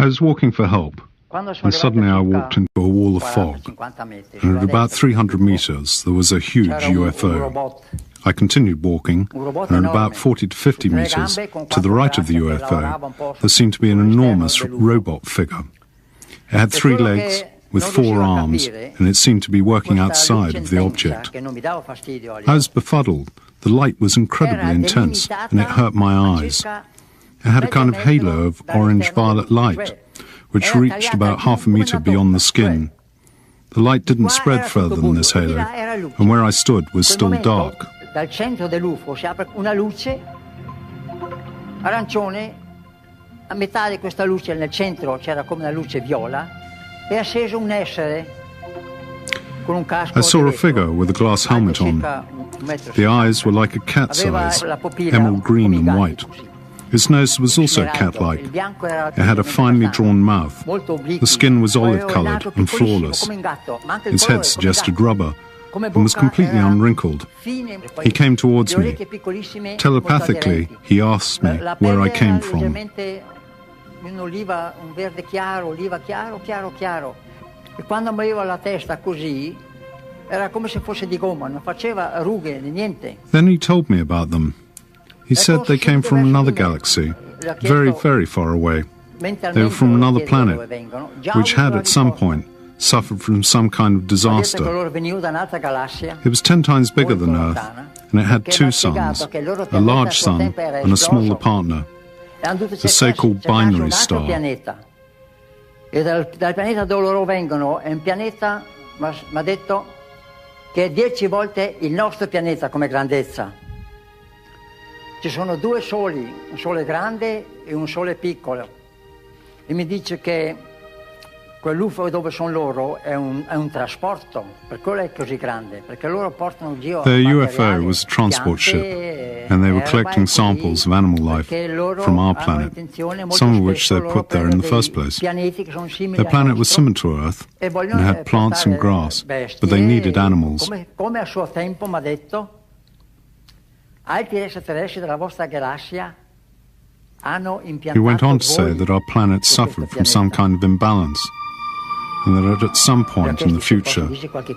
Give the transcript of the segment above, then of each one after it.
I was walking for help, and suddenly I walked into a wall of fog, and at about 300 meters there was a huge UFO. I continued walking, and at about 40 to 50 meters to the right of the UFO there seemed to be an enormous robot figure. It had 3 legs with 4 arms, and it seemed to be working outside of the object. I was befuddled. The light was incredibly intense, and it hurt my eyes. It had a kind of halo of orange-violet light, which reached about half a meter beyond the skin. The light didn't spread further than this halo, and where I stood was still dark. Dal centro dell'UFO si apre una luce arancione, a metà di questa luce nel centro c'era come una luce viola, e acceso un essere con un casco. I saw a figure with a glass helmet on. The eyes were like a cat's eyes, emerald green and white. Its nose was also cat-like. It had a finely drawn mouth. The skin was olive-coloured and flawless. Its head suggested rubber and was completely unwrinkled. He came towards me. Telepathically, he asked me where I came from. Un verde chiaro, oliva chiaro, chiaro, chiaro. E quando muoveva la testa così, era come se fosse di gomma, non faceva rughe, niente. Then he told me about them. He said they came from another galaxy, very, very far away. They were from another planet, which had at some point suffered from some kind of disaster. It was 10 times bigger than Earth, and it had 2 suns, a large sun and a smaller partner, the so-called binary star. E dal pianeta dove loro vengono è un pianeta, mi ha detto, che è 10 volte il nostro pianeta come grandezza. Ci sono 2 soli, un sole grande e un sole piccolo. E mi dice che quell'UFO dove sono loro è un trasporto, per quello è così grande, perché loro portano giro. Their UFO was a transport ship, and they were collecting samples of animal life from our planet, some of which they put there in the first place. Their planet was similar to Earth, and had plants and grass, but they needed animals. Come a suo tempo mi ha detto, altri extraterrestri della vostra galassia hanno impiantato. He went on to say that our planet suffered from some kind of imbalance, and that at some point in the future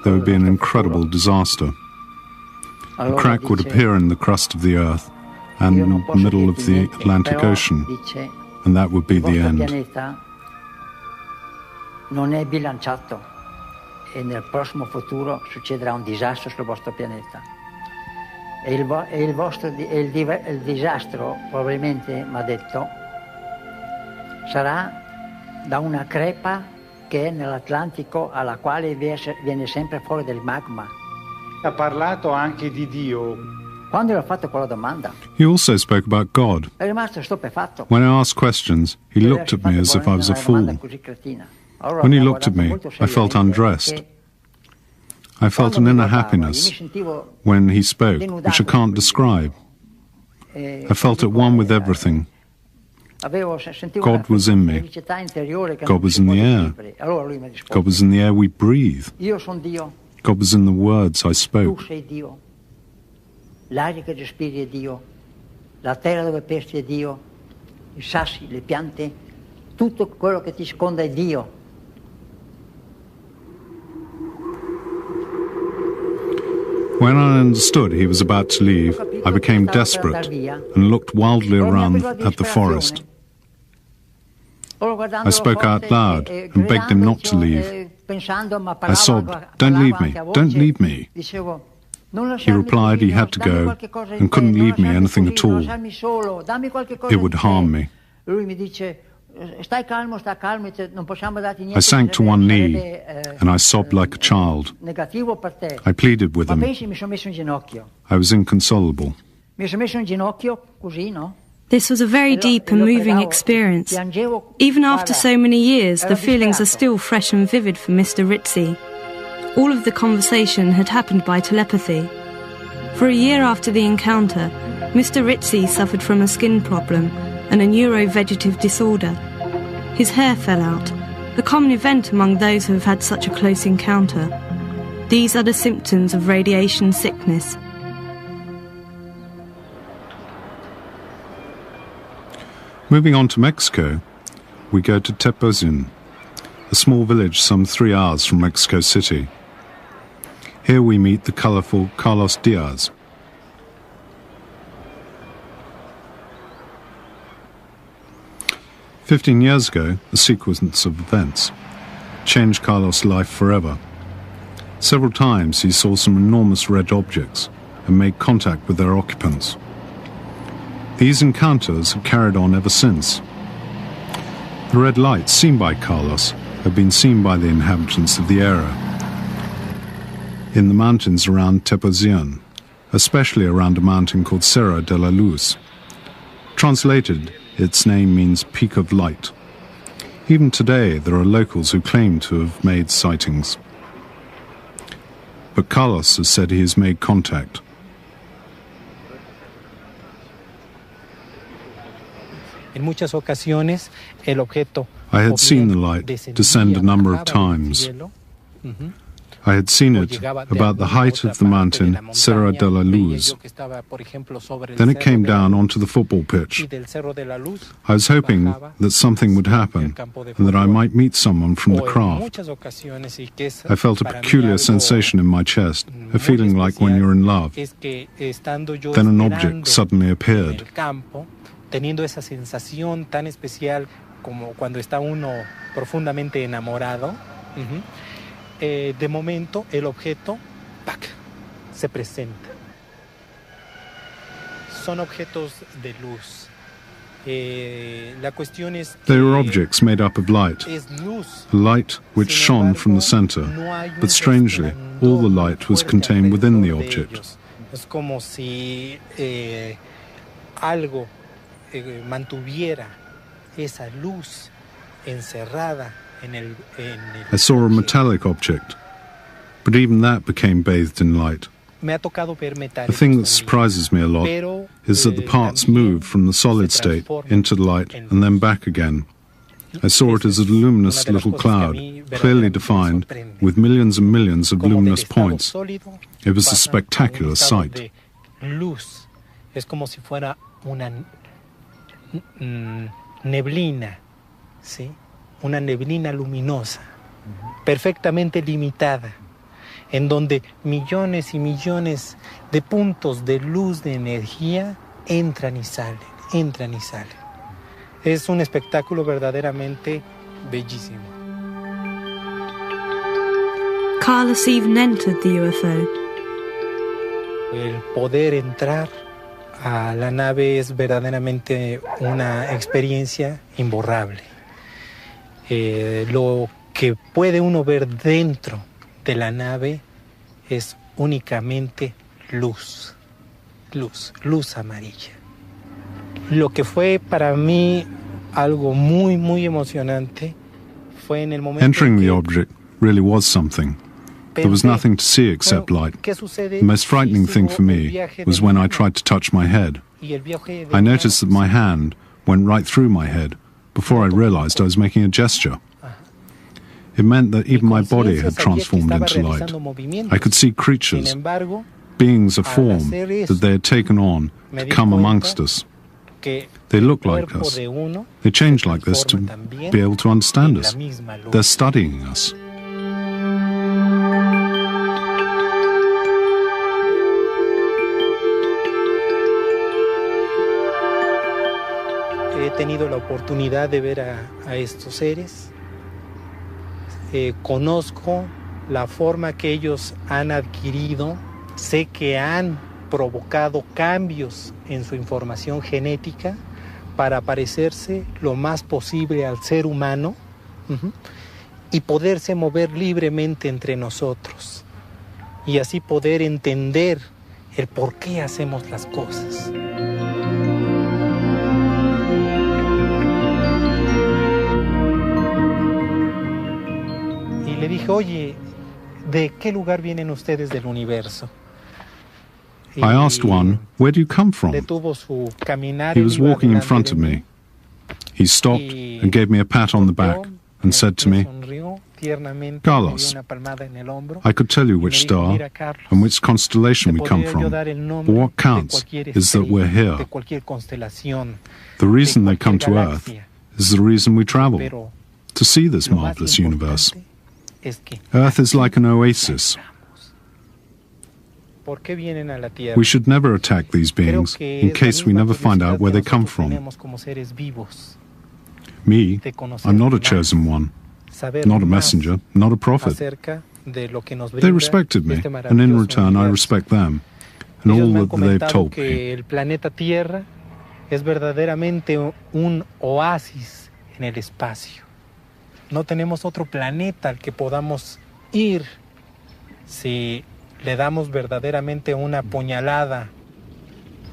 there would be an incredible disaster. A crack would appear in the crust of the Earth and in the middle of the Atlantic Ocean, and that would be the end. Il vostro pianeta non è bilanciato e nel prossimo futuro succederà un disastro sul vostro pianeta. E il disastro probabilmente, mi ha detto, sarà da una crepa che è nell'Atlantico, alla quale viene sempre fuori del magma. Ha parlato anche di Dio. Quando gli ho fatto quella domanda, He also spoke about God. è rimasto stupefatto. When I asked questions, he looked at me as if I was a fool. When he looked at me, I felt undressed. I felt an inner happiness when he spoke, which I can't describe. I felt at one with everything. God was in me. God was in the air. God was in the air we breathe. God was in the words I spoke. L'aria che respiri è Dio, la terra dove pesti è Dio, i sassi, le piante, tutto quello che ti sconda è Dio. When I understood he was about to leave, I became desperate and looked wildly around at the forest. I spoke out loud and begged him not to leave. I sobbed, "Don't leave me, don't leave me." He replied he had to go and couldn't leave me anything at all. It would harm me. I sank to one knee and I sobbed like a child. I pleaded with him. I was inconsolable. This was a very deep and moving experience. Even after so many years, the feelings are still fresh and vivid for Mr. Rizzi. All of the conversation had happened by telepathy. For a year after the encounter, Mr. Rizzi suffered from a skin problem and a neurovegetative disorder. His hair fell out, a common event among those who have had such a close encounter. These are the symptoms of radiation sickness. Moving on to Mexico, we go to Tepoztlán, a small village some 3 hours from Mexico City. Here we meet the colourful Carlos Diaz. "15 years ago, a sequence of events changed Carlos' life forever. Several times he saw some enormous red objects and made contact with their occupants. These encounters have carried on ever since. The red lights seen by Carlos have been seen by the inhabitants of the area in the mountains around Tepoztlán, especially around a mountain called Cerro de la Luz. Translated, its name means Peak of Light. Even today, there are locals who claim to have made sightings. But Carlos has said he has made contact. I had seen the light descend a number of times. I had seen it about the height of the mountain Cerro de la Luz. Then it came down onto the football pitch. I was hoping that something would happen and that I might meet someone from the craft. I felt a peculiar sensation in my chest, a feeling like when you're in love. Then an object suddenly appeared. Teniendo esa sensación tan especial como cuando está uno profundamente enamorado, de momento el objeto ¡pac!, se presenta. Son objetos de luz. La cuestión es que they were objects made up of light, a light which shone from the center, but strangely, all the light was contained within the object. Es como si algo mantuviera esa luz encerrada en el I saw a metallic object, but even that became bathed in light. The thing that surprises me a lot is that the parts moved from the solid state into the light and then back again. I saw it as a luminous little cloud, clearly defined, with millions and millions of luminous points. It was a spectacular sight. Es como si fuera una neblina, ¿sí? Una neblina luminosa, perfectamente limitada, en donde millones y millones de puntos de luz, de energía, entran y salen, entran y salen. Es un espectáculo verdaderamente bellísimo. Carlos even entered the UFO. El poder entrar a la nave es verdaderamente una experiencia imborrable. Lo que puede uno ver dentro de la nave es únicamente luz, luz, luz amarilla. Lo que fue para mí algo muy, muy emocionante fue en el momento entering the object really was something. There was nothing to see except light. The most frightening thing for me was when I tried to touch my head. I noticed that my hand went right through my head before I realized I was making a gesture. It meant that even my body had transformed into light. I could see creatures, beings of form that they had taken on to come amongst us. They look like us. They change like this to be able to understand us. They're studying us. tenido la oportunidad de ver a estos seres. Conozco la forma que ellos han adquirido. Sé que han provocado cambios en su información genética para parecerse lo más posible al ser humano y poderse mover libremente entre nosotros y así poder entender el por qué hacemos las cosas. Y le dije, oye, ¿de qué lugar vienen ustedes del universo? I asked one, "Where do you come from?" He was walking in front of me. He stopped and gave me a pat on the back and said to me, "Carlos, I could tell you which star and which constellation we come from, but what counts is that we're here. The reason they come to Earth is the reason we travel, to see this marvelous universe. Earth is like an oasis. We should never attack these beings in case we never find out where they come from. Me, I'm not a chosen one, not a messenger, not a prophet. They respected me, and in return I respect them, and all that they've told me. El planeta Tierra es verdaderamente un oasis en el espacio. No tenemos otro planeta al que podamos ir si le damos verdaderamente una puñalada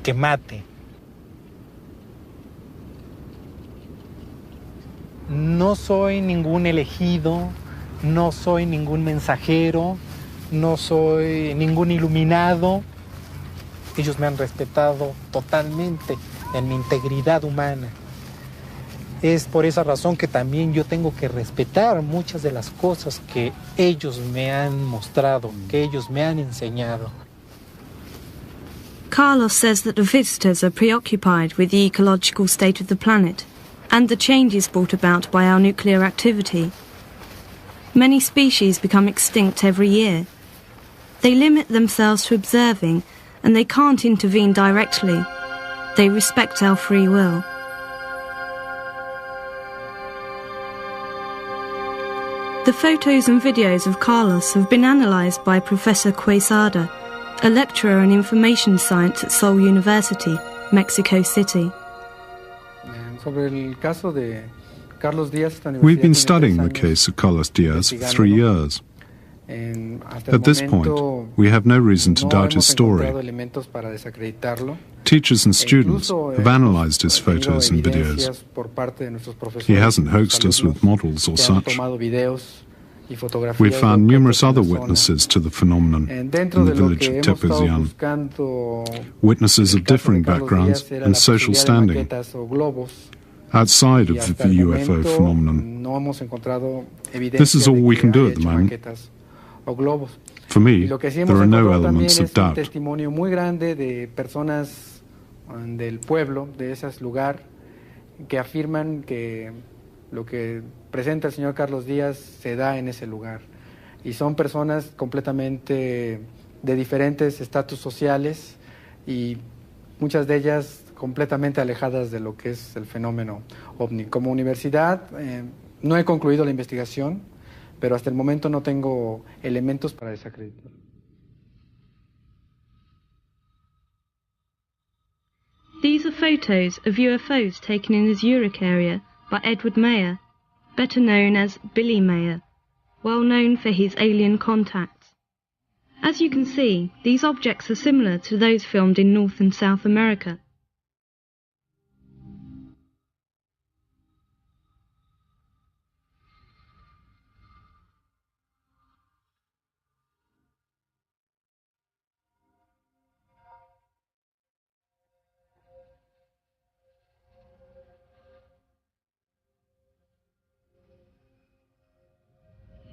que mate. No soy ningún elegido, no soy ningún mensajero, no soy ningún iluminado. Ellos me han respetado totalmente en mi integridad humana. Es por esa razón que también yo tengo que respetar muchas de las cosas que ellos me han mostrado, que ellos me han enseñado. Carlos says that the visitors are preoccupied with the ecological state of the planet and the changes brought about by our nuclear activity. Many species become extinct every year. They limit themselves to observing, and they can't intervene directly. They respect our free will. The photos and videos of Carlos have been analysed by Professor Quesada, a lecturer in information science at Seoul University, Mexico City. We've been studying the case of Carlos Diaz for 3 years. At this point, we have no reason to doubt his story. Teachers and students have analysed his photos and videos. He hasn't hoaxed us with models or such. We've found numerous other witnesses to the phenomenon in the village of Tepezian, witnesses of differing backgrounds and social standing. Outside of the UFO phenomenon, this is all we can do at the moment. For me, there are no elements of doubt. Testimonio muy grande de personas del pueblo, de ese lugar, que afirman que lo que presenta el señor Carlos Díaz se da en ese lugar. Y son personas completamente de diferentes estatus sociales y muchas de ellas completamente alejadas de lo que es el fenómeno ovni. Como universidad no he concluido la investigación, pero hasta el momento no tengo elementos para desacreditar. These are photos of UFOs taken in the Zurich area by Edward Mayer, better known as Billy Mayer, well known for his alien contacts. As you can see, these objects are similar to those filmed in North and South America.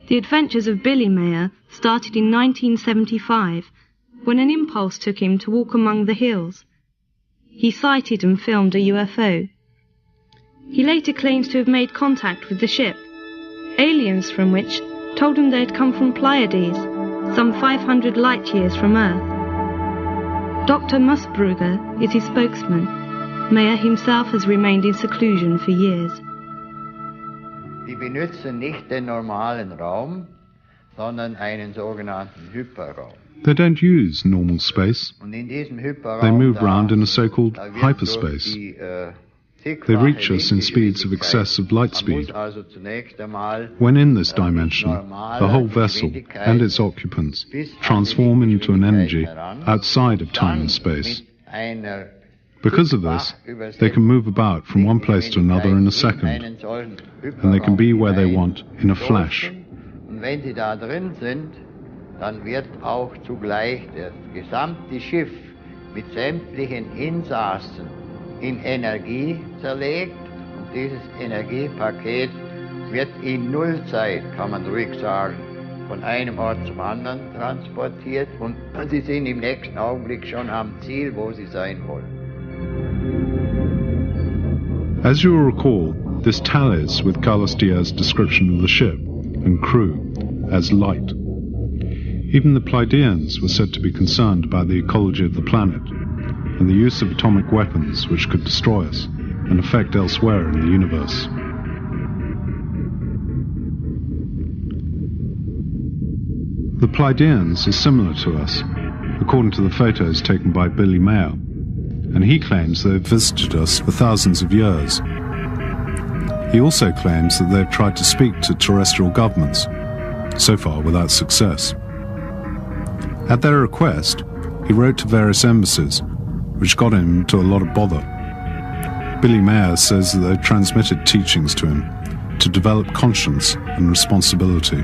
The adventures of Billy Mayer started in 1975, when an impulse took him to walk among the hills. He sighted and filmed a UFO. He later claims to have made contact with the ship, aliens from which told him they had come from Pleiades, some 500 light years from Earth. Dr. Musbrugger is his spokesman. Mayer himself has remained in seclusion for years. Die benutzen nicht den normalen Raum, sondern einen sogenannten Hyperraum. They don't use normal space. Und in diesem Hyperraum, they move around in a so-called hyperspace. They reach us in speeds of excess of light speed. When in this dimension, the whole vessel and its occupants transform into an energy outside of time and space. Because of this, they can move about from one place to another in a second, and they can be where they want in a flash. Und wenn sie da drin sind, dann wird auch zugleich das gesamte Schiff mit sämtlichen Insassen in Energie zerlegt. Und dieses Energiepaket wird in Nullzeit, kann man ruhig sagen, von einem Ort zum anderen transportiert. Und sie sind im nächsten Augenblick schon am Ziel, wo sie sein wollen. As you will recall, this tallies with Carlos Diaz's description of the ship and crew as light. Even the Pleiadians were said to be concerned about the ecology of the planet and the use of atomic weapons which could destroy us and affect elsewhere in the universe. The Pleiadians are similar to us, according to the photos taken by Billy Mayer, and he claims they have visited us for thousands of years. He also claims that they have tried to speak to terrestrial governments, so far without success. At their request, he wrote to various embassies, which got him into a lot of bother. Billy Mayer says that they've transmitted teachings to him to develop conscience and responsibility.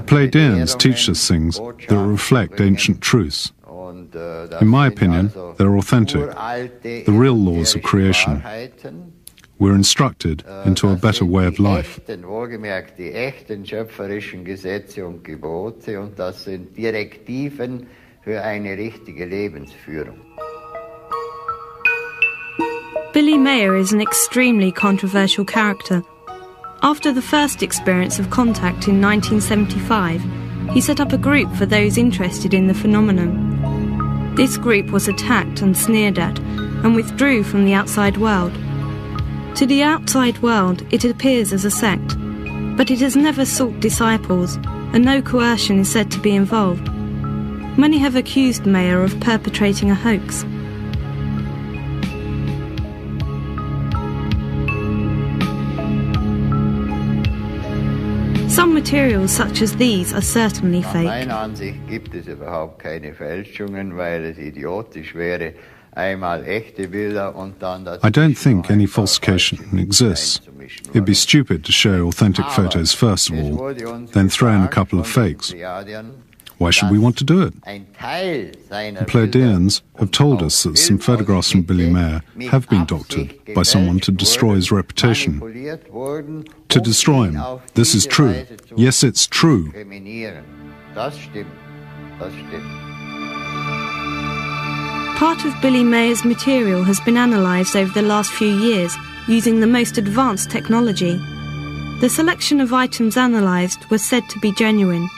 Pleiadians teach us things that reflect ancient truths. In my opinion, they're authentic, the real laws of creation. We're instructed into a better way of life. Die echten schöpferischen Gesetze und Gebote, und das sind Direktiven für eine richtige Lebensführung. Billy Mayer is an extremely controversial character. After the first experience of contact in 1975, he set up a group for those interested in the phenomenon. This group was attacked and sneered at, and withdrew from the outside world. To the outside world, it appears as a sect, but it has never sought disciples, and no coercion is said to be involved. Many have accused Mayer of perpetrating a hoax. Some materials such as these are certainly fake. Nach meiner Ansicht gibt es überhaupt keine Fälschungen, weil es idiotisch wäre, einmal echte Bilder und dann das. I don't think any falsification exists. It'd be stupid to show authentic photos first of all, then throw in a couple of fakes. Why should we want to do it? The Pleiadians have told us that some photographs from Billy Mayer have been doctored by someone to destroy his reputation. To destroy him. This is true. Yes, it's true. Part of Billy Mayer's material has been analysed over the last few years using the most advanced technology. The selection of items analysed was said to be genuine.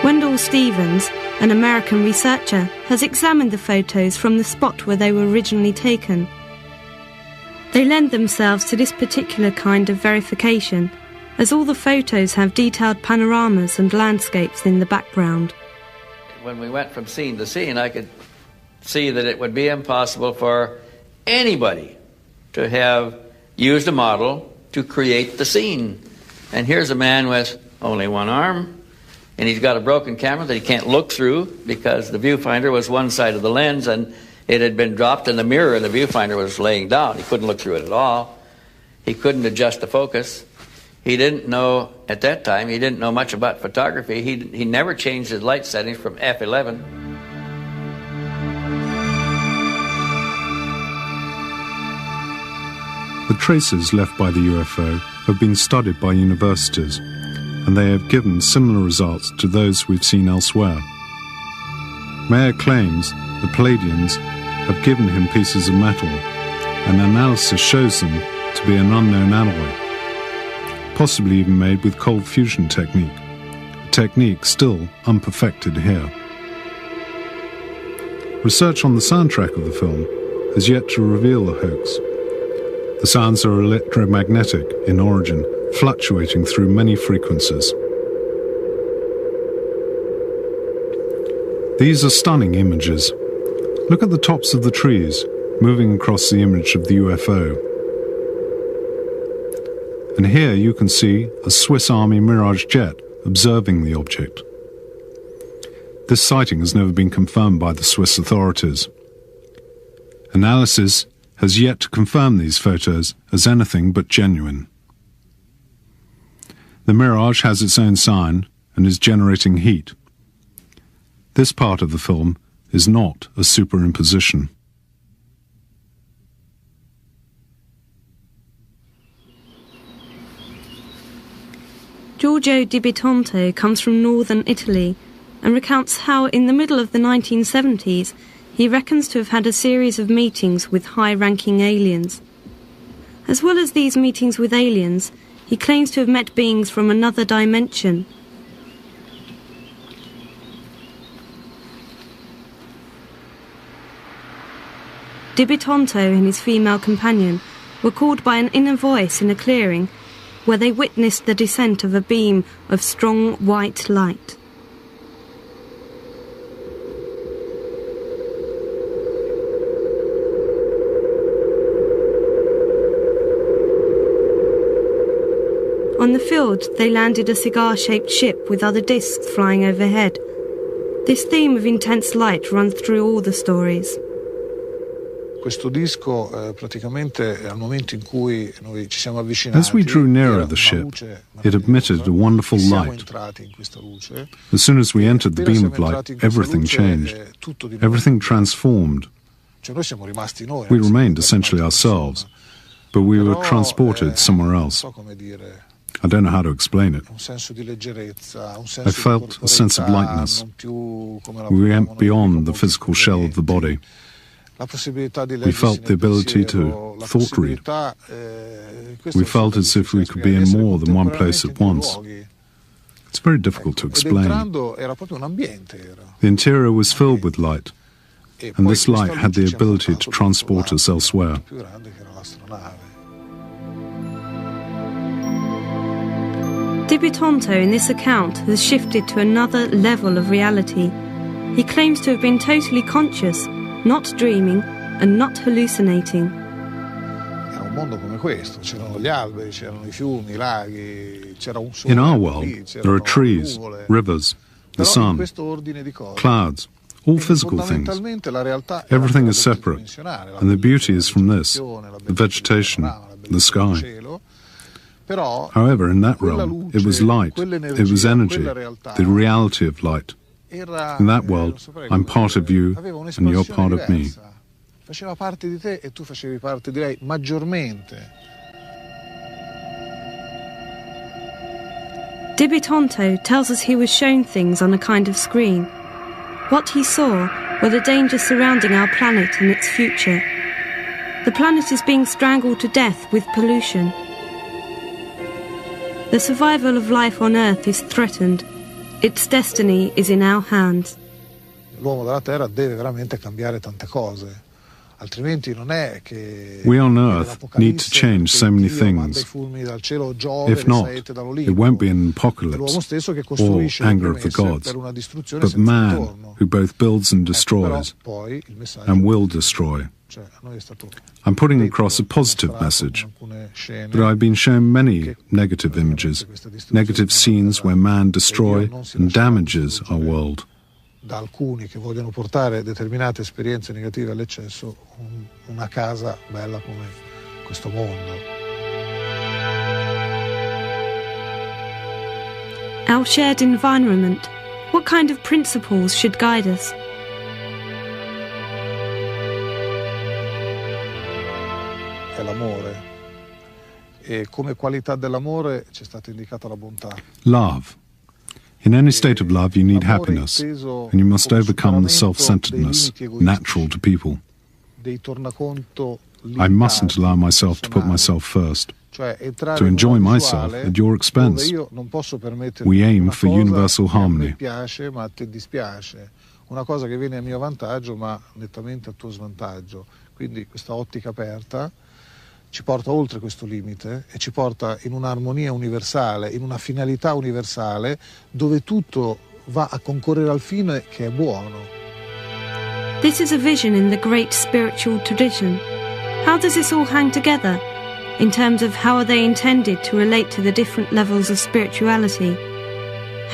Wendell Stevens, an American researcher, has examined the photos from the spot where they were originally taken. They lend themselves to this particular kind of verification, as all the photos have detailed panoramas and landscapes in the background. When we went from scene to scene, I could see that it would be impossible for anybody to have used a model to create the scene. And here's a man with only one arm, and he's got a broken camera that he can't look through because the viewfinder was one side of the lens and it had been dropped and the mirror in the viewfinder was laying down. He couldn't look through it at all. He couldn't adjust the focus. He didn't know, at that time, he didn't know much about photography. He never changed his light settings from f11. The traces left by the UFO have been studied by universities, and they have given similar results to those we've seen elsewhere. Mayer claims the Palladians have given him pieces of metal, and analysis shows them to be an unknown alloy, possibly even made with cold fusion technique, a technique still unperfected here. Research on the soundtrack of the film has yet to reveal the hoax. The sounds are electromagnetic in origin, fluctuating through many frequencies. These are stunning images. Look at the tops of the trees moving across the image of the UFO. And here you can see a Swiss Army Mirage jet observing the object. This sighting has never been confirmed by the Swiss authorities. Analysis has yet to confirm these photos as anything but genuine. The Mirage has its own sign and is generating heat. This part of the film is not a superimposition. Giorgio Di Bitonto comes from northern Italy and recounts how in the middle of the 1970s he reckons to have had a series of meetings with high-ranking aliens. As well as these meetings with aliens, he claims to have met beings from another dimension. Di Bitonto and his female companion were called by an inner voice in a clearing where they witnessed the descent of a beam of strong white light. On the field, they landed a cigar-shaped ship with other discs flying overhead. This theme of intense light runs through all the stories. Questo disco praticamente al momento in cui noi ci siamo avvicinati, as we drew nearer the ship, it emitted a wonderful light. As soon as we entered the beam of light, everything changed. Everything transformed. We remained essentially ourselves, but we were transported somewhere else. I don't know how to explain it. I felt a sense of lightness. We went beyond the physical shell of the body. We felt the ability to thought read. We felt as if we could be in more than one place at once. It's very difficult to explain. The interior was filled with light, and this light had the ability to transport us elsewhere. Di Bitonto in this account has shifted to another level of reality. He claims to have been totally conscious, not dreaming and not hallucinating. In our world, there are trees, rivers, the sun, clouds, all physical things. Everything is separate, and the beauty is from this, the vegetation, the sky. However, in that realm, it was light, it was energy, the reality of light. In that world, I'm part of you and you're part of me. Faceva parte di te e tu facevi parte di lei maggiormente. Di Bitonto tells us he was shown things on a kind of screen. What he saw were the dangers surrounding our planet and its future. The planet is being strangled to death with pollution. The survival of life on Earth is threatened. Its destiny is in our hands. L'uomo della Terra deve veramente cambiare tante cose. Altrimenti non è che we on Earth need to change so many things. If not, it won't be an apocalypse or anger of the gods, but man who both builds and destroys and will destroy. I'm putting across a positive message, but I've been shown many negative images, negative scenes where man destroys and damages our world. Da alcuni che vogliono portare determinate esperienze negative all'eccesso, una casa bella come questo mondo. Our shared environment, what kind of principles should guide us? È l'amore. E come qualità dell'amore ci è stata indicata la bontà. Love. In any state of love, you need happiness, and you must overcome the self-centeredness natural to people. I mustn't allow myself to put myself first, to enjoy myself at your expense. We aim for universal harmony. Una cosa che viene a mio vantaggio, ma nettamente a tuo svantaggio. Quindi questa ottica aperta ci porta oltre questo limite e ci porta in un'armonia universale, in una finalità universale, dove tutto va a concorrere al fine che è buono. This is a vision in the great spiritual tradition. How does this all hang together? In terms of how are they intended to relate to the different levels of spirituality?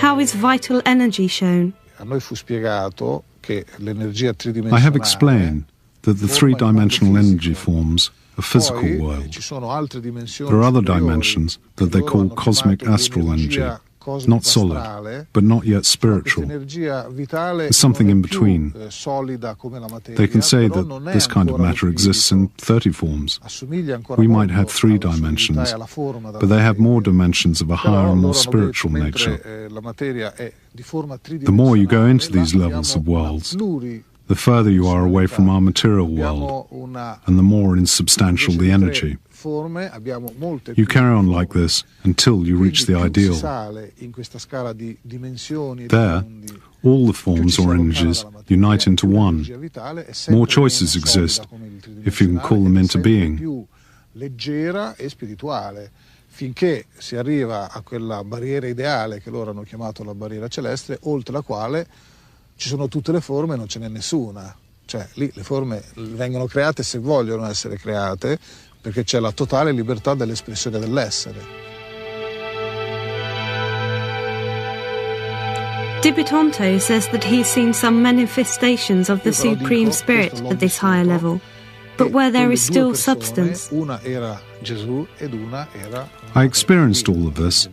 How is vital energy shown? A noi fu spiegato che l'energia tridimensionale. I have explained that the three-dimensional energy forms a physical world. There are other dimensions that they call cosmic astral energy, not solid, but not yet spiritual. There's something in between. They can say that this kind of matter exists in 30 forms. We might have 3 dimensions, but they have more dimensions of a higher and more spiritual nature. The more you go into these levels of worlds, the further you are away from our material world, and the more insubstantial the energy. You carry on like this until you reach the ideal. There, all the forms or energies unite into one. More choices exist, if you can call them into being. Finché si arriva a quella barriera ideale che loro hanno chiamato la barriera celeste, oltre la quale ci sono tutte le forme e non ce n'è nessuna. Cioè lì le forme vengono create se vogliono essere create, perché c'è la totale libertà dell'espressione dell'essere. Dibitonto says that he's seen some manifestations of the Supreme Spirit at this higher level, but where there is still substance. I experienced all of this,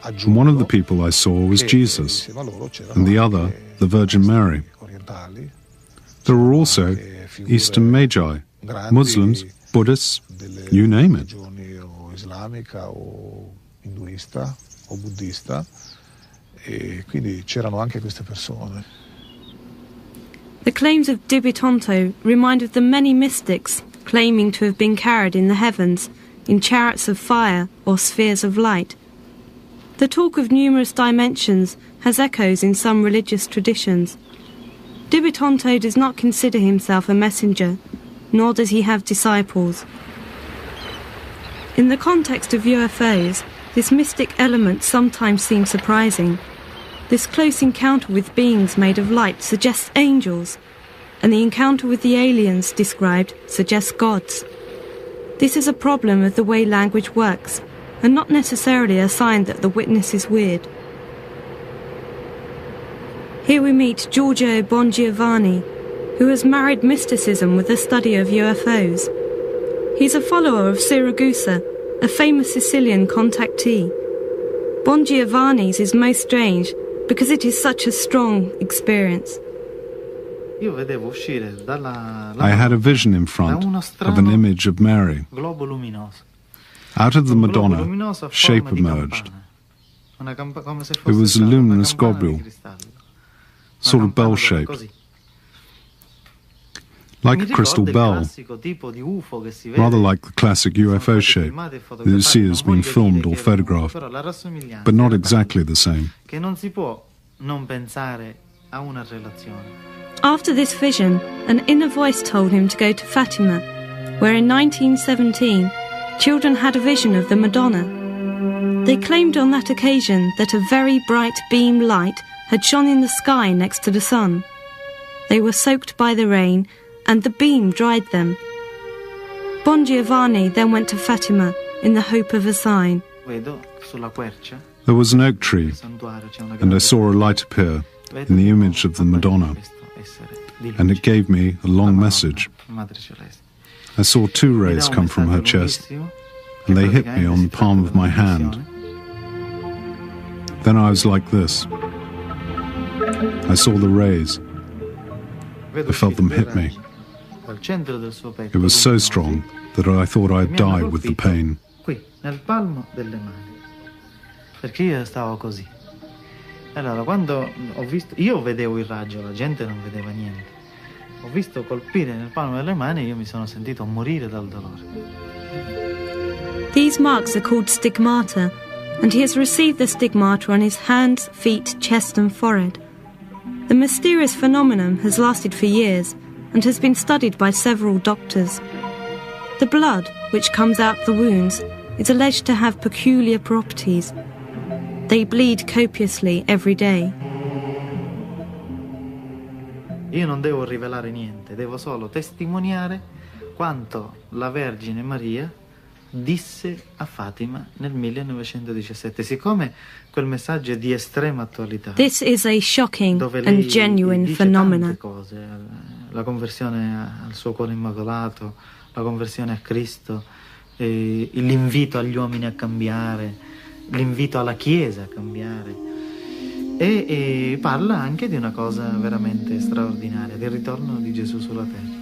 and one of the people I saw was Jesus, and the other, the Virgin Mary. There were also Eastern Magi, Muslims, Buddhists, you name it. Islamica o induista o buddista, e quindi c'erano anche queste persone. The claims of Dibitonto remind of the many mystics claiming to have been carried in the heavens in chariots of fire or spheres of light. The talk of numerous dimensions has echoes in some religious traditions. Dibitonto does not consider himself a messenger, nor does he have disciples. In the context of UFOs, this mystic element sometimes seems surprising. This close encounter with beings made of light suggests angels, and the encounter with the aliens described suggests gods. This is a problem of the way language works, and not necessarily a sign that the witness is weird. Here we meet Giorgio Bongiovanni, who has married mysticism with the study of UFOs. He's a follower of Siragusa, a famous Sicilian contactee. Bongiovanni's is most strange because it is such a strong experience. I had a vision in front of an image of Mary. Out of the Madonna, shape emerged. It was a luminous globule, sort of bell-shaped, like a crystal bell, rather like the classic UFO shape that you see has been filmed or photographed, but not exactly the same. After this vision, an inner voice told him to go to Fatima, where in 1917, children had a vision of the Madonna. They claimed on that occasion that a very bright beam light had shone in the sky next to the sun. They were soaked by the rain, and the beam dried them. Bongiovanni then went to Fatima in the hope of a sign. There was an oak tree, and I saw a light appear in the image of the Madonna, and it gave me a long message. I saw 2 rays come from her chest, and they hit me on the palm of my hand. Then I was like this. I saw the rays. I felt them hit me. It was so strong that I thought I'd die with the pain. nel palmo delle mani, perché io stavo così. Allora, quando ho visto, io vedevo il raggio, la gente non vedeva niente. Ho visto colpire nel palmo delle mani e io mi sono sentito morire dal dolore. These marks are called stigmata, and he has received the stigmata on his hands, feet, chest and forehead. The mysterious phenomenon has lasted for years and has been studied by several doctors. The blood, which comes out the wounds, is alleged to have peculiar properties. They bleed copiously every day. Io non devo rivelare niente, devo solo testimoniare quanto la Vergine Maria disse a Fatima nel 1917. Siccome quel messaggio è di estrema attualità, This is a shocking and genuine phenomenon. Cose, la conversione al suo cuore immacolato, la conversione a Cristo, l'invito agli uomini a cambiare, l'invito alla Chiesa a cambiare, e parla anche di una cosa veramente straordinaria, del ritorno di Gesù sulla terra.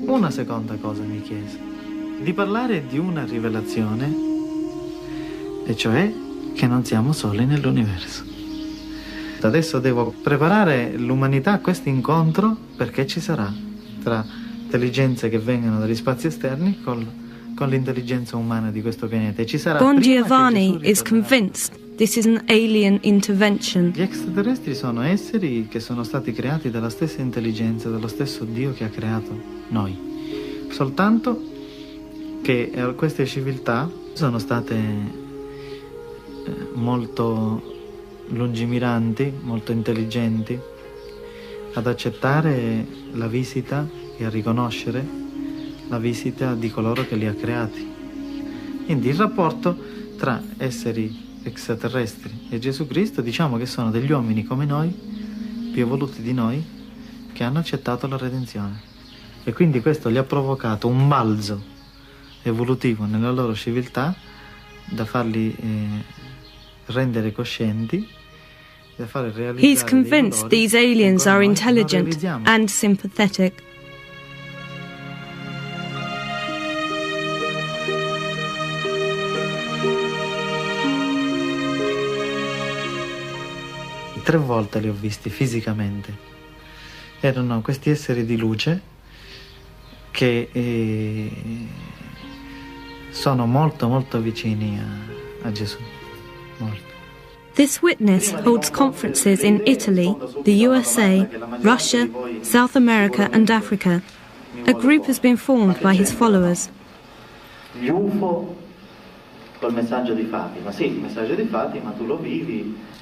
Una seconda cosa mi chiese, di parlare di una rivelazione, e cioè che non siamo soli nell'universo. Adesso devo preparare l'umanità a questo incontro, perché ci sarà tra intelligenze che vengono dagli spazi esterni con l'intelligenza umana di questo pianeta. E ci sarà Bon Giovanni is convinced this is an alien intervention. Gli extraterrestri sono esseri che sono stati creati dalla stessa intelligenza, dallo stesso Dio che ha creato noi. Soltanto che queste civiltà sono state molto lungimiranti, molto intelligenti ad accettare la visita e a riconoscere la visita di coloro che li ha creati. Quindi il rapporto tra esseri extraterrestri e Gesù Cristo, diciamo che sono degli uomini come noi, più evoluti di noi, che hanno accettato la redenzione. E quindi questo gli ha provocato un balzo evolutivo nella loro civiltà da farli rendere coscienti, da fare realizzare. He's convinced these aliens are intelligent and sympathetic. Tre volte li ho visti fisicamente. Erano questi esseri di luce che sono molto molto vicini a Gesù. Molto. This witness holds conferences in Italy, the USA, Russia, South America and Africa. A group has been formed by his followers. Gli UFO col messaggio di Fatima. Sì, il messaggio di Fatima tu lo vivi.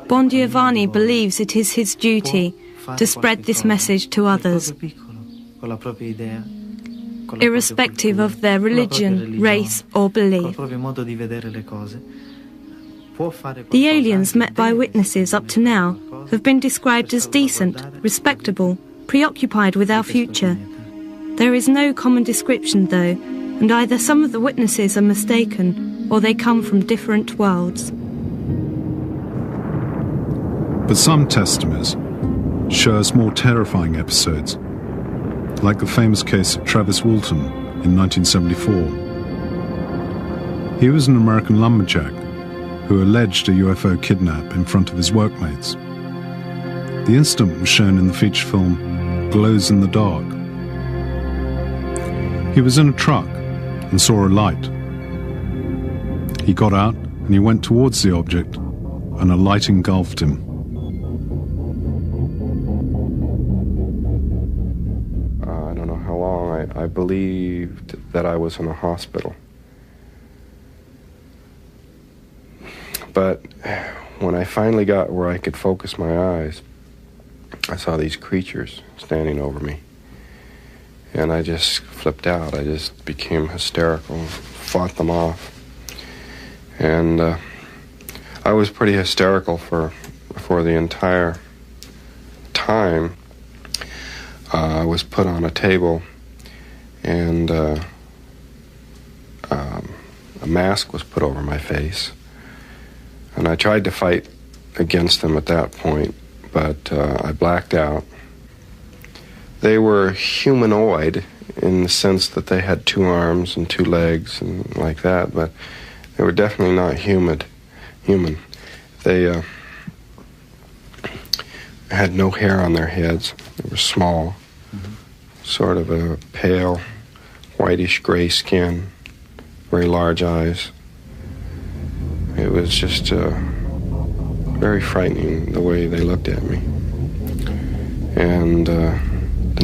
Bon Giovanni believes it is his duty to spread this message to others, irrespective of their religion, race or belief. The aliens met by witnesses up to now have been described as decent, respectable, preoccupied with our future. There is no common description though, and either some of the witnesses are mistaken or they come from different worlds. But some testimonies show us more terrifying episodes, like the famous case of Travis Walton in 1974. He was an American lumberjack who alleged a UFO kidnap in front of his workmates. The incident was shown in the feature film Glows in the Dark. He was in a truck and saw a light. He got out and he went towards the object, and a light engulfed him. I believed that I was in a hospital. But when I finally got where I could focus my eyes, I saw these creatures standing over me. And I just flipped out. I just became hysterical, fought them off. And I was pretty hysterical for the entire time. I was put on a table, and a mask was put over my face. And I tried to fight against them at that point, but I blacked out. They were humanoid in the sense that they had 2 arms and 2 legs and like that, but they were definitely not human. They had no hair on their heads. They were small, sort of a pale, whitish gray skin, very large eyes. It was just very frightening the way they looked at me. And the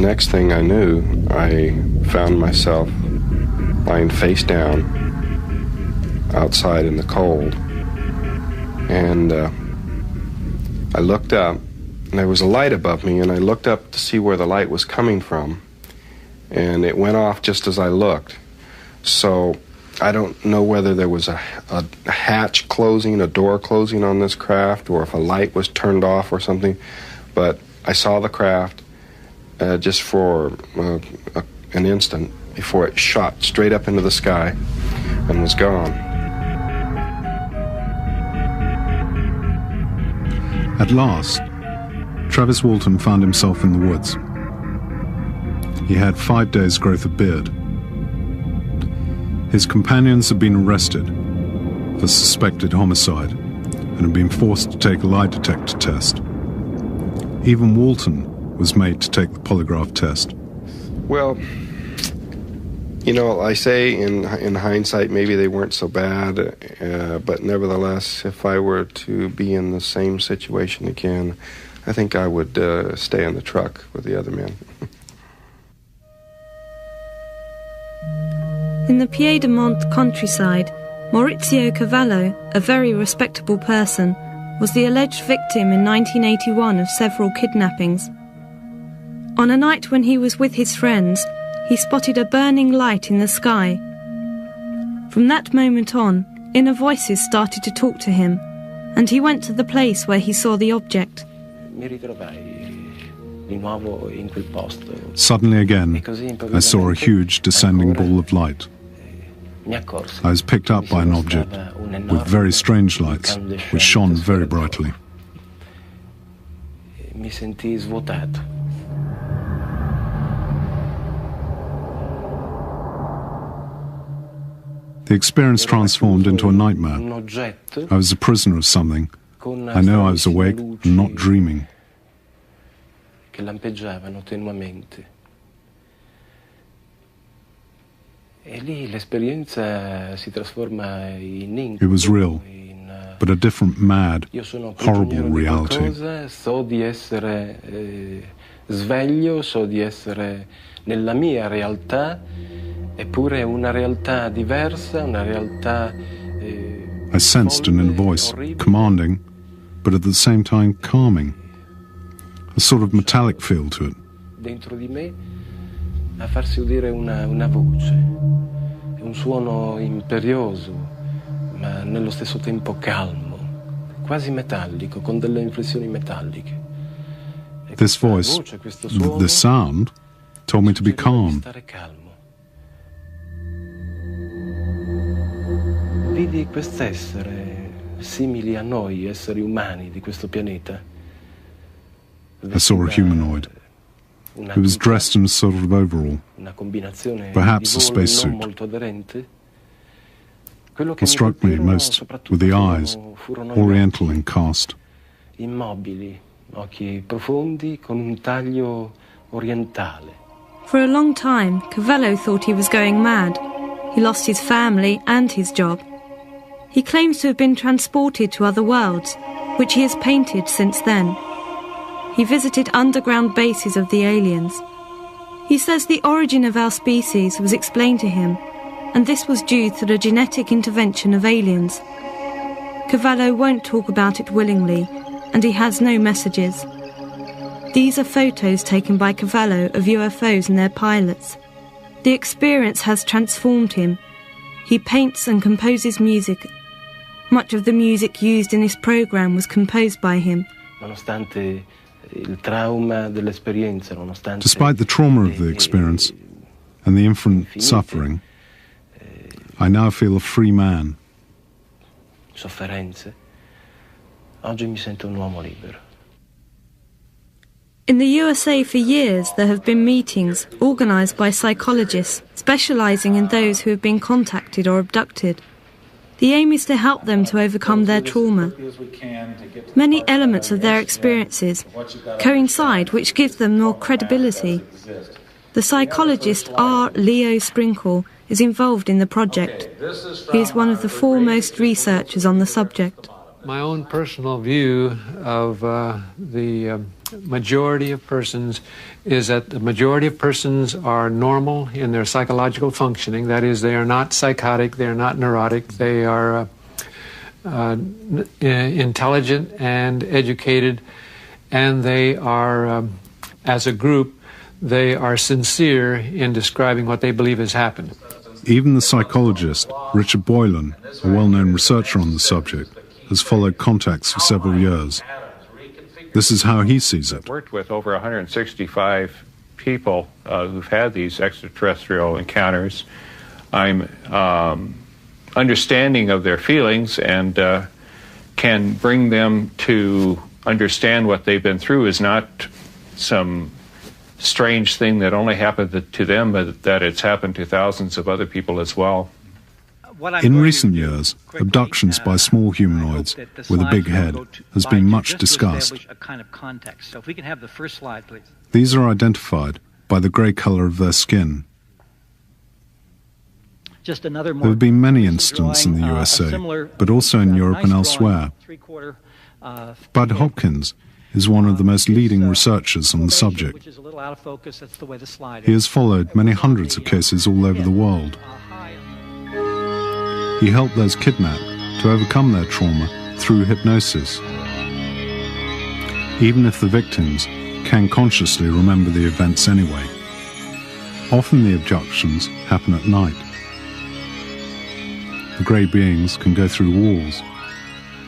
next thing I knew, I found myself lying face down outside in the cold. And I looked up, and there was a light above me, and I looked up to see where the light was coming from. And it went off just as I looked. So I don't know whether there was a hatch closing, a door closing on this craft, or if a light was turned off or something. But I saw the craft just for an instant before it shot straight up into the sky and was gone. At last, Travis Walton found himself in the woods. He had 5 days' growth of beard. His companions had been arrested for suspected homicide and had been forced to take a lie detector test. Even Walton was made to take the polygraph test. Well, you know, I say in hindsight, maybe they weren't so bad, but nevertheless, if I were to be in the same situation again, I think I would stay in the truck with the other men. In the Piedmont countryside, Maurizio Cavallo, a very respectable person, was the alleged victim in 1981 of several kidnappings. On a night when he was with his friends, he spotted a burning light in the sky. From that moment on, inner voices started to talk to him, and he went to the place where he saw the object. Suddenly again, I saw a huge descending ball of light. I was picked up by an object with very strange lights, which shone very brightly. Mi sentii svuotato. The experience transformed into a nightmare. I was a prisoner of something. I know I was awake and not dreaming. Che lampeggiavano tenuamente. E lì l'esperienza si trasforma in incubo. It was real, but a different, mad, horrible reality. So di essere sveglio, so di essere nella mia realtà, eppure una realtà diversa, una realtà. I sensed an inner voice, commanding, but at the same time calming. A sort of metallic feel to it. Dentro di me a farsi udire una voce, un suono imperioso, ma nello stesso tempo calmo, quasi metallico, con delle inflessioni metalliche. This voice, the sound, told me to be calm. Vidi quest'essere, simili a noi, esseri umani di questo pianeta. I saw a humanoid. He was dressed in a sort of overall, perhaps a spacesuit. What struck me most were the eyes, oriental in cast. Immobili, occhi profondi con un taglio orientale. For a long time, Cavallo thought he was going mad. He lost his family and his job. He claims to have been transported to other worlds, which he has painted since then. He visited underground bases of the aliens. He says the origin of our species was explained to him, and this was due to the genetic intervention of aliens. Cavallo won't talk about it willingly, and he has no messages. These are photos taken by Cavallo of UFOs and their pilots. The experience has transformed him. He paints and composes music. Much of the music used in this program was composed by him. Despite the trauma of the experience and the infinite suffering, I now feel a free man. Sofferenze. Oggi mi sento un uomo libero. In the USA for years there have been meetings organised by psychologists specialising in those who have been contacted or abducted. The aim is to help them to overcome their trauma. Many elements of their experiences coincide, which gives them more credibility. The psychologist R. Leo Sprinkle is involved in the project. He is one of the foremost researchers on the subject. My own personal view of the majority of persons is that the majority of persons are normal in their psychological functioning. That is, they are not psychotic, they are not neurotic, they are intelligent and educated, and they are, as a group, they are sincere in describing what they believe has happened. Even the psychologist, Richard Boylan, a well-known researcher on the subject, has followed contacts for several years. This is how he sees it. I've worked with over 165 people who've had these extraterrestrial encounters. I'm understanding of their feelings and can bring them to understand what they've been through is not some strange thing that only happened to them, but that it's happened to thousands of other people as well. In recent years, abductions by small humanoids with a big head has been much discussed. These are identified by the grey colour of their skin. There have been many incidents in the USA, but also in Europe and elsewhere. Bud Hopkins is one of the most leading researchers on the subject. He has followed many hundreds of cases all over the world. He helped those kidnapped to overcome their trauma through hypnosis, even if the victims can consciously remember the events anyway. Often the abductions happen at night. The grey beings can go through walls,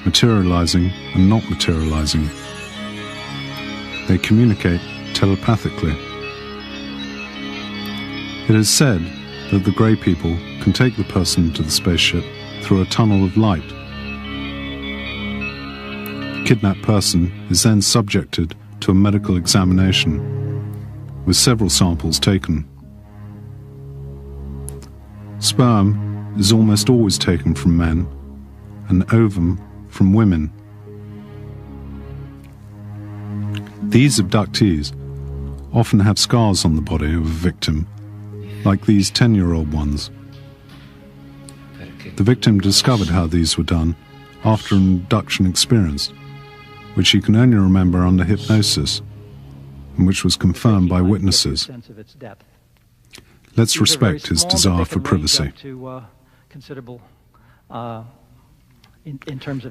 materializing and not materializing. They communicate telepathically. It is said that the grey people can take the person to the spaceship through a tunnel of light. The kidnapped person is then subjected to a medical examination, with several samples taken. Sperm is almost always taken from men, and ovum from women. These abductees often have scars on the body of a victim, like these 10-year-old ones. The victim discovered how these were done after an abduction experience, which he can only remember under hypnosis, and which was confirmed by witnesses. Let's respect his desire for privacy.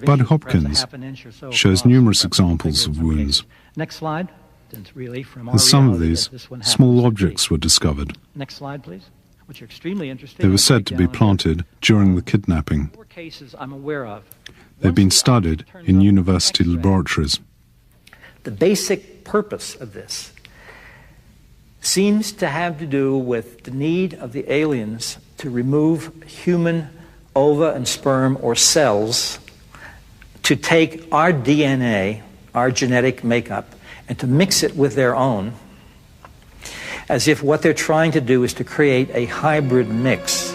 Bud Hopkins shows numerous examples of wounds. Next slide. In some of these, small objects were discovered. Next slide, please. Which are extremely interesting. They were said to be planted during the kidnapping. 4 cases I'm aware of. They've been studied in university laboratories. The basic purpose of this seems to have to do with the need of the aliens to remove human ova and sperm or cells to take our DNA, our genetic makeup, and to mix it with their own, as if what they're trying to do is to create a hybrid mix.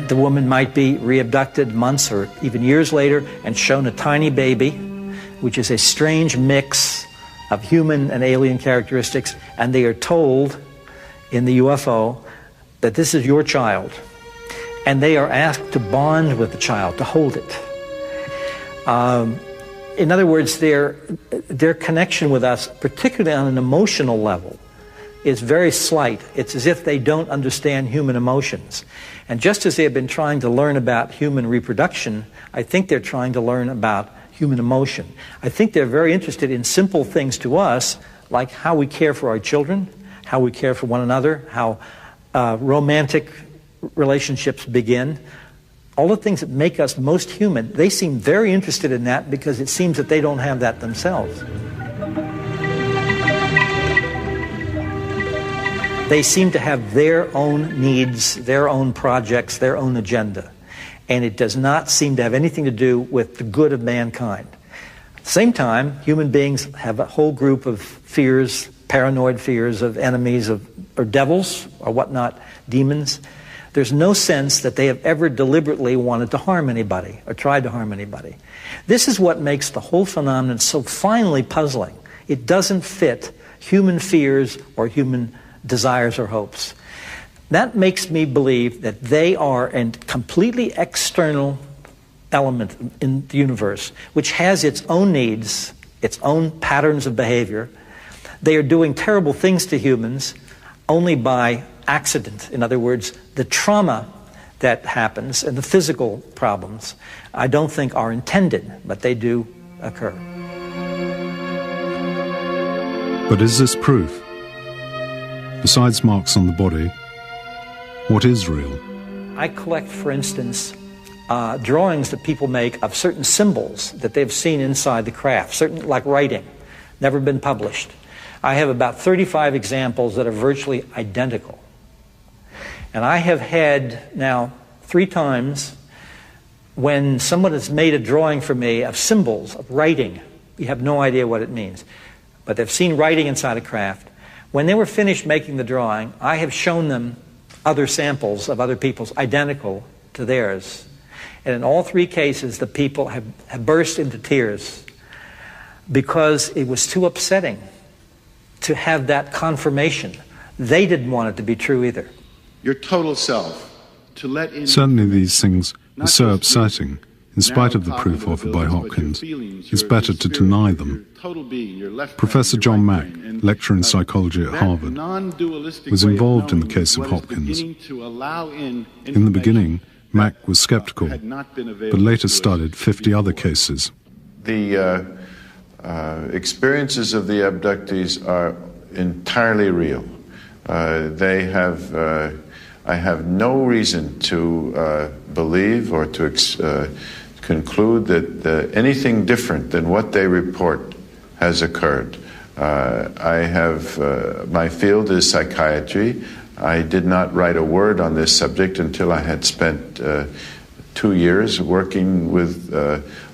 The woman might be re-abducted months or even years later and shown a tiny baby, which is a strange mix of human and alien characteristics, and they are told in the UFO that this is your child, and they are asked to bond with the child, to hold it. In other words, their connection with us, particularly on an emotional level, is very slight. It's as if they don't understand human emotions. And just as they have been trying to learn about human reproduction, I think they're trying to learn about human emotion. I think they're very interested in simple things to us, like how we care for our children, how we care for one another, how romantic relationships begin. All the things that make us most human, they seem very interested in that because it seems that they don't have that themselves. They seem to have their own needs, their own projects, their own agenda. And it does not seem to have anything to do with the good of mankind. Same time, human beings have a whole group of fears, paranoid fears of enemies or devils or whatnot, demons. There's no sense that they have ever deliberately wanted to harm anybody or tried to harm anybody. This is what makes the whole phenomenon so finely puzzling. It doesn't fit human fears or human desires or hopes. That makes me believe that they are a completely external element in the universe, which has its own needs, its own patterns of behavior. They are doing terrible things to humans only by accident. In other words, the trauma that happens and the physical problems, I don't think are intended, but they do occur. But is this proof? Besides marks on the body, what is real? I collect, for instance, drawings that people make of certain symbols that they've seen inside the craft, certain like writing, never been published. I have about 35 examples that are virtually identical. And I have had now 3 times when someone has made a drawing for me of symbols, of writing. You have no idea what it means. But they've seen writing inside a craft. When they were finished making the drawing, I have shown them other samples of other people's identical to theirs. And in all 3 cases, the people have burst into tears because it was too upsetting to have that confirmation. They didn't want it to be true either. Your total self, to let in... Certainly these things are so upsetting, in spite of the proof offered by Hopkins. It's better to deny them. Professor John Mack, lecturer in psychology at Harvard, was involved in the case of Hopkins. In the beginning, Mack was skeptical, but later studied 50 other cases. The experiences of the abductees are entirely real. I have no reason to believe or to conclude that anything different than what they report has occurred. My field is psychiatry. I did not write a word on this subject until I had spent 2 years working with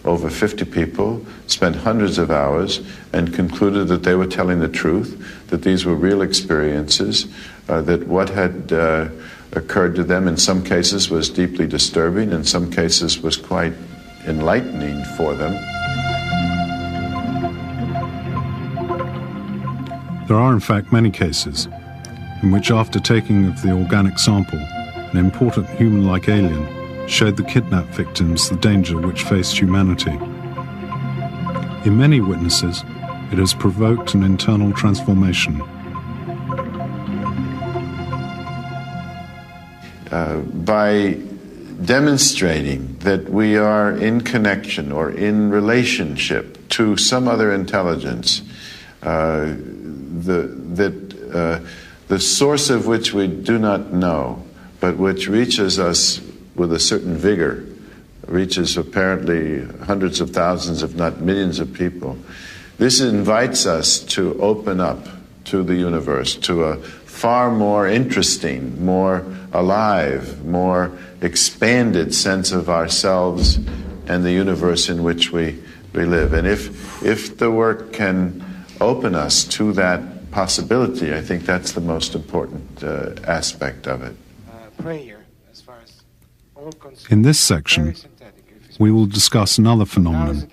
over 50 people, spent hundreds of hours, and concluded that they were telling the truth, that these were real experiences, that what had occurred to them in some cases was deeply disturbing, in some cases was quite enlightening for them. There are in fact many cases in which after taking of the organic sample, an important human-like alien showed the kidnapped victims the danger which faced humanity. In many witnesses, it has provoked an internal transformation. By demonstrating that we are in connection or in relationship to some other intelligence, the source of which we do not know, but which reaches us with a certain vigor, reaches apparently hundreds of thousands, if not millions of people. This invites us to open up to the universe, to a far more interesting, more alive, more expanded sense of ourselves and the universe in which we live. And if the work can open us to that possibility, I think that's the most important aspect of it. Prayer, as far as all concerned, in this section, we will discuss another phenomenon,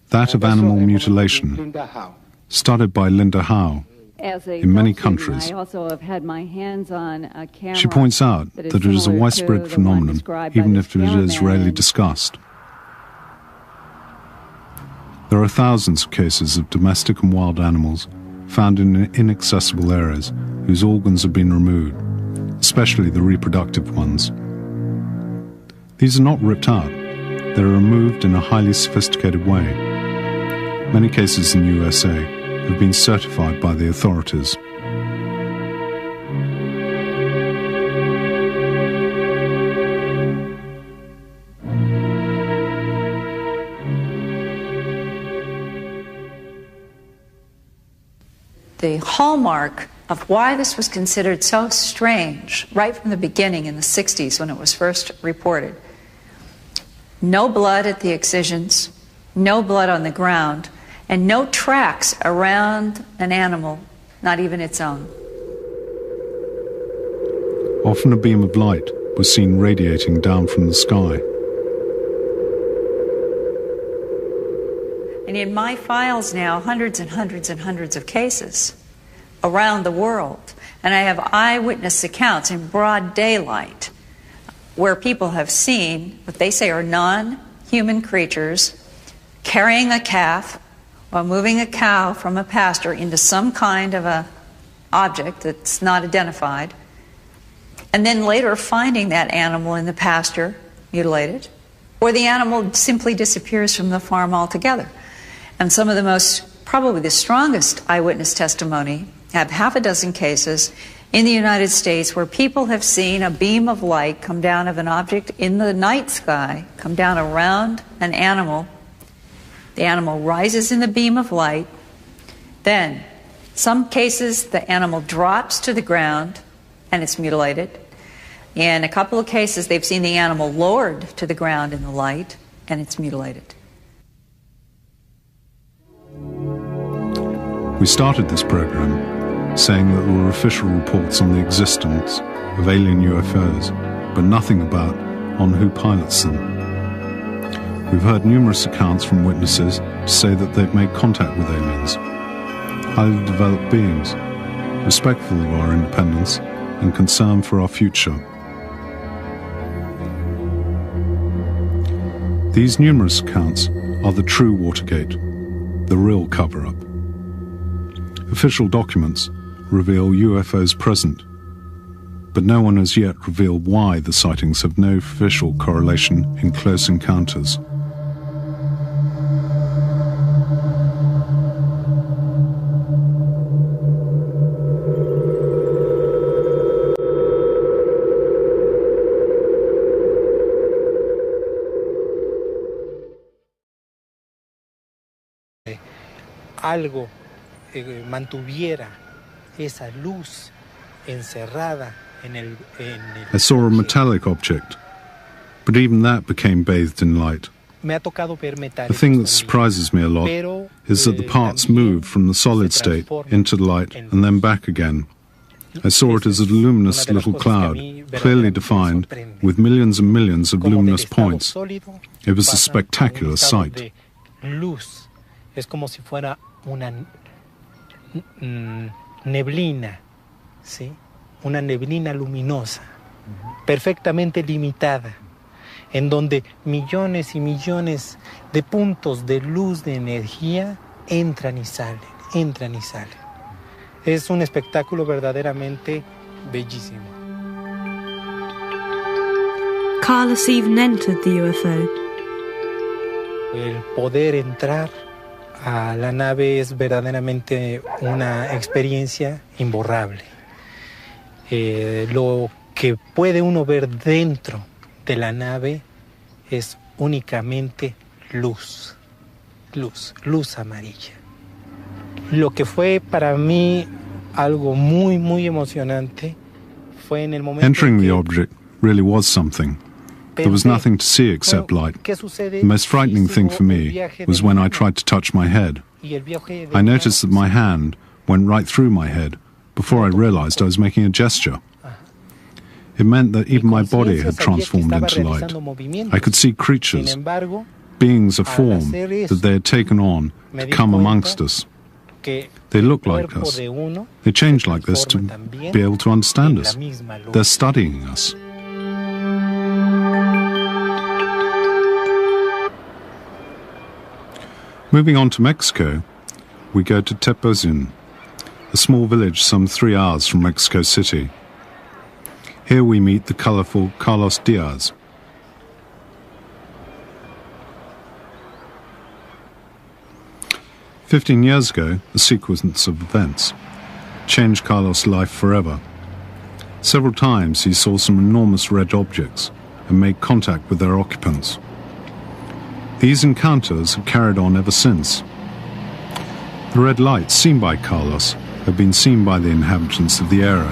that of animal mutilation, studied by Linda Howe in many countries. I also have had my hands on a camera. She points out that it is a widespread phenomenon, even if it is rarely discussed. There are thousands of cases of domestic and wild animals found in inaccessible areas whose organs have been removed, especially the reproductive ones. These are not ripped out, they are removed in a highly sophisticated way. Many cases in the USA have been certified by the authorities. The hallmark of why this was considered so strange right from the beginning in the 60s when it was first reported. No blood at the excisions, no blood on the ground, and no tracks around an animal, not even its own. Often a beam of light was seen radiating down from the sky. And in my files now, hundreds and hundreds and hundreds of cases around the world. And I have eyewitness accounts in broad daylight where people have seen what they say are non-human creatures carrying a calf or moving a cow from a pasture into some kind of a object that's not identified, and then later finding that animal in the pasture mutilated, or the animal simply disappears from the farm altogether. And some of the most, probably the strongest eyewitness testimony, have half a dozen cases in the United States where people have seen a beam of light come down of an object in the night sky, come down around an animal. The animal rises in the beam of light. Then, some cases, the animal drops to the ground and it's mutilated. In a couple of cases, they've seen the animal lowered to the ground in the light and it's mutilated. We started this program saying that there were official reports on the existence of alien UFOs, but nothing about on who pilots them. We've heard numerous accounts from witnesses to say that they've made contact with aliens, highly developed beings, respectful of our independence and concern for our future. These numerous accounts are the true Watergate, the real cover-up. Official documents reveal UFOs present, but no one has yet revealed why the sightings have no official correlation in close encounters. Algo mantuviera esa luz encerrada en el I saw a metallic object, but even that became bathed in light. Me ha tocado ver metálicos. The thing that surprises me a lot is that the parts move from the solid state into the light and then back again. I saw it as a luminous little cloud, clearly defined, with millions and millions of luminous points. It was a spectacular sight. Luz es como si fuera una neblina, ¿sí? Una neblina luminosa, perfectamente limitada, en donde millones y millones de puntos de luz, de energía, entran y salen, entran y salen. Es un espectáculo verdaderamente bellísimo. Carlos even entered the UFO. El poder entrar a la nave es verdaderamente una experiencia imborrable. Lo que puede uno ver dentro de la nave es únicamente luz, luz amarilla. Lo que fue para mí algo muy, muy emocionante fue en el momento Entering the object really was something. There was nothing to see except light. The most frightening thing for me was when I tried to touch my head. I noticed that my hand went right through my head before I realized I was making a gesture. It meant that even my body had transformed into light. I could see creatures, beings of form that they had taken on to come amongst us. They look like us. They change like this to be able to understand us. They're studying us. Moving on to Mexico, we go to Tepoztlán, a small village some 3 hours from Mexico City. Here we meet the colourful Carlos Diaz. "15 years ago, a sequence of events changed Carlos' life forever. Several times he saw some enormous red objects and made contact with their occupants. These encounters have carried on ever since. The red lights seen by Carlos have been seen by the inhabitants of the area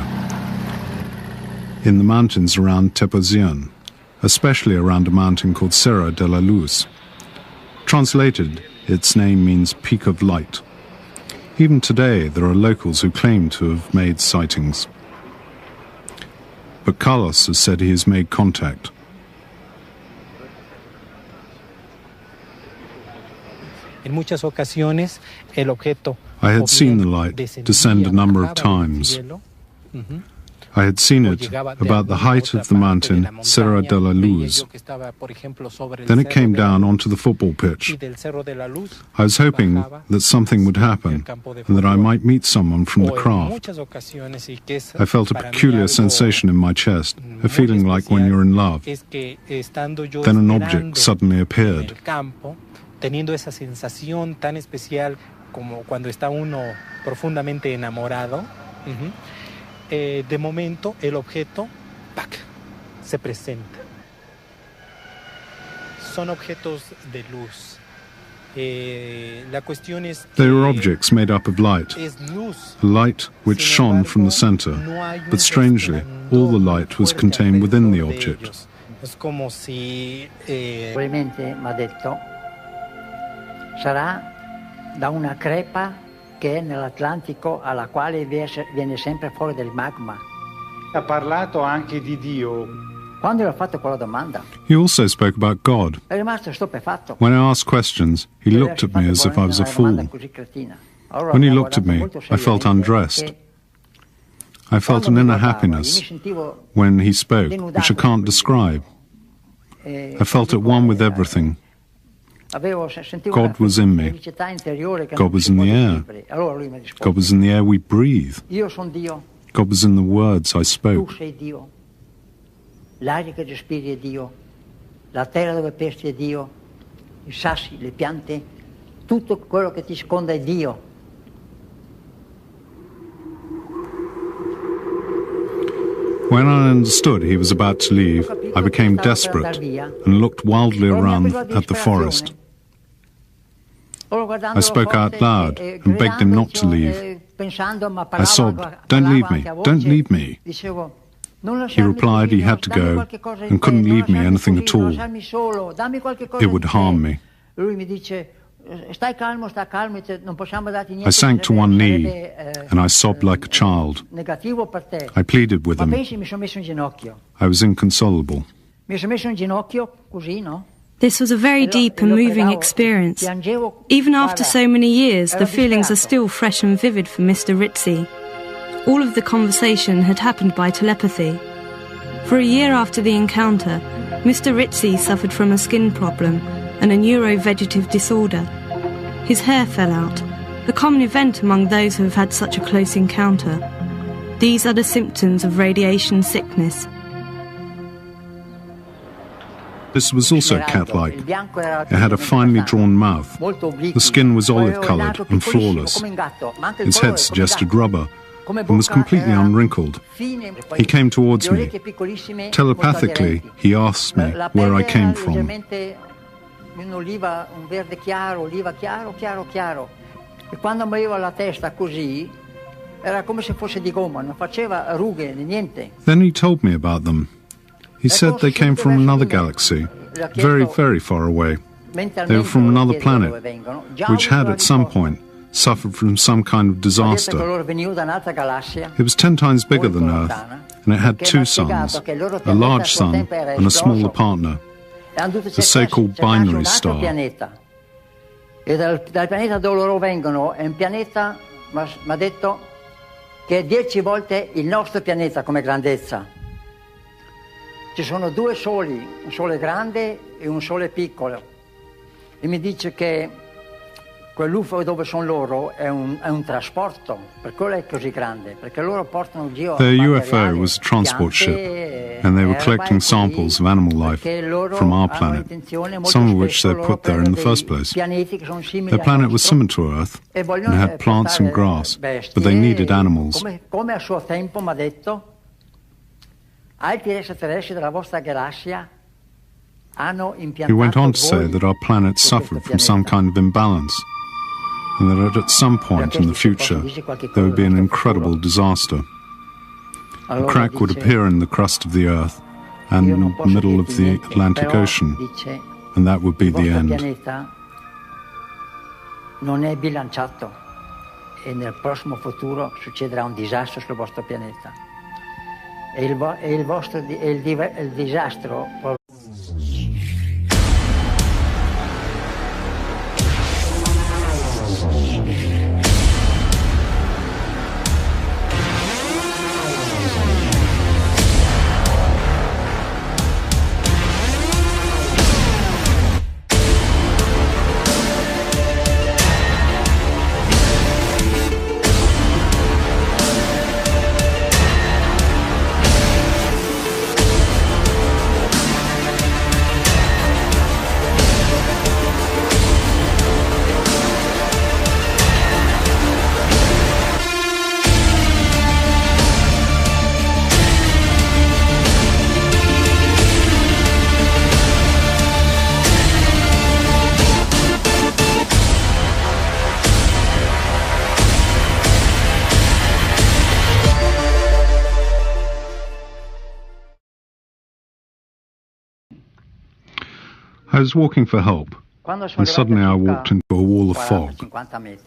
in the mountains around Tepoztlán, especially around a mountain called Cerro de la Luz. Translated, its name means Peak of Light. Even today, there are locals who claim to have made sightings. But Carlos has said he has made contact. I had seen the light descend a number of times. I had seen it about the height of the mountain Serra de la Luz. Then it came down onto the football pitch. I was hoping that something would happen and that I might meet someone from the craft. I felt a peculiar sensation in my chest, a feeling like when you're in love. Then an object suddenly appeared. Teniendo esa sensación tan especial como cuando está uno profundamente enamorado, de momento el objeto ¡pac!, se presenta. Son objetos de luz. La cuestión es que they were objects made up of light, a light which shone from the center, but strangely, all the light was contained within the object. Es como si probabilmente mi ha detto sarà da una crepa che è nell'Atlantico alla quale viene sempre fuori del magma. Ha parlato anche di Dio. Quando gli ho fatto quella domanda, He also spoke about God. è rimasto stupefatto. When I asked questions, he looked at me as if I was a fool. When he looked at me, I felt undressed. I felt an inner happiness when he spoke, which I can't describe. I felt at one with everything. God was in me. God was in the air. God was in the air we breathe. God was in the words I spoke. L'aria che respiri è Dio, la terra dove pesti è Dio, i sassi, le piante, tutto quello che ti sconda è Dio. When I understood he was about to leave, I became desperate and looked wildly around at the forest. I spoke out loud and begged him not to leave. I sobbed, "Don't leave me, don't leave me." He replied he had to go and couldn't leave me anything at all. It would harm me. I sank to one knee and I sobbed like a child. I pleaded with him. I was inconsolable. This was a very deep and moving experience. Even after so many years, the feelings are still fresh and vivid for Mr. Rizzi. All of the conversation had happened by telepathy. For a year after the encounter, Mr. Rizzi suffered from a skin problem and a neurovegetative disorder. His hair fell out, a common event among those who have had such a close encounter. These are the symptoms of radiation sickness. This was also cat-like. It had a finely drawn mouth. The skin was olive-coloured and flawless. Its head suggested rubber and was completely unwrinkled. He came towards me. Telepathically, he asked me where I came from. Un verde chiaro, oliva chiaro, chiaro, chiaro. E quando muoveva la testa così, era come se fosse di gomma, non faceva rughe, niente. Then he told me about them. He said they came from another galaxy, very, very far away. They were from another planet, which had at some point suffered from some kind of disaster. It was 10 times bigger than Earth, and it had 2 suns, a large sun and a smaller partner, the so-called binary star. E dal pianeta dove loro vengono è un pianeta, mi ha detto, che è 10 volte il nostro pianeta come grandezza. Ci sono 2 soli, un sole grande e un sole piccolo. E mi dice che quell'UFO dove sono loro è un trasporto, per quello è così grande, perché loro portano giro. Their UFO was a transport ship, and they were collecting samples of animal life from our planet, some of which they put there in the first place. Their planet was similar to Earth and had plants and grass, but they needed animals. Come a suo tempo mi ha detto, altri extraterrestri della vostra galassia hanno impiantato. He went on to say that our planet suffered from some kind of imbalance, and that at some point in the future there would be an incredible disaster. A crack would appear in the crust of the Earth and in the middle of the Atlantic Ocean, and that would be the end. non è bilanciato e nel prossimo futuro succederà un disastro sul vostro pianeta. E il disastro... I was walking for help, and suddenly I walked into a wall of fog,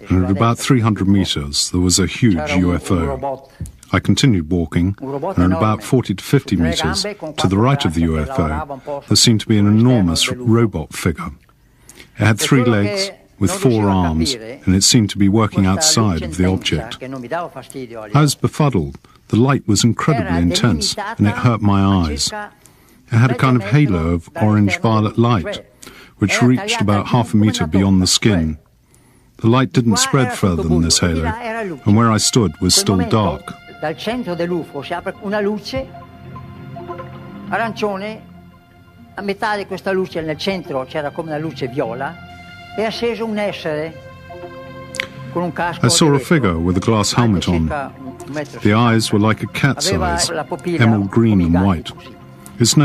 and at about 300 meters there was a huge UFO. I continued walking, and at about 40 to 50 meters to the right of the UFO there seemed to be an enormous robot figure. It had 3 legs with 4 arms, and it seemed to be working outside of the object. I was befuddled. The light was incredibly intense, and it hurt my eyes. It had a kind of halo of orange-violet light, which reached about half a meter beyond the skin. The light didn't spread further than this halo, and where I stood was still dark. Dal centro dell'UFO si apre una luce arancione, a metà di questa luce nel centro c'era come una luce viola, e acceso un essere con un casco. I saw a figure with a glass helmet on. The eyes were like a cat's eyes, emerald green and white. Its nose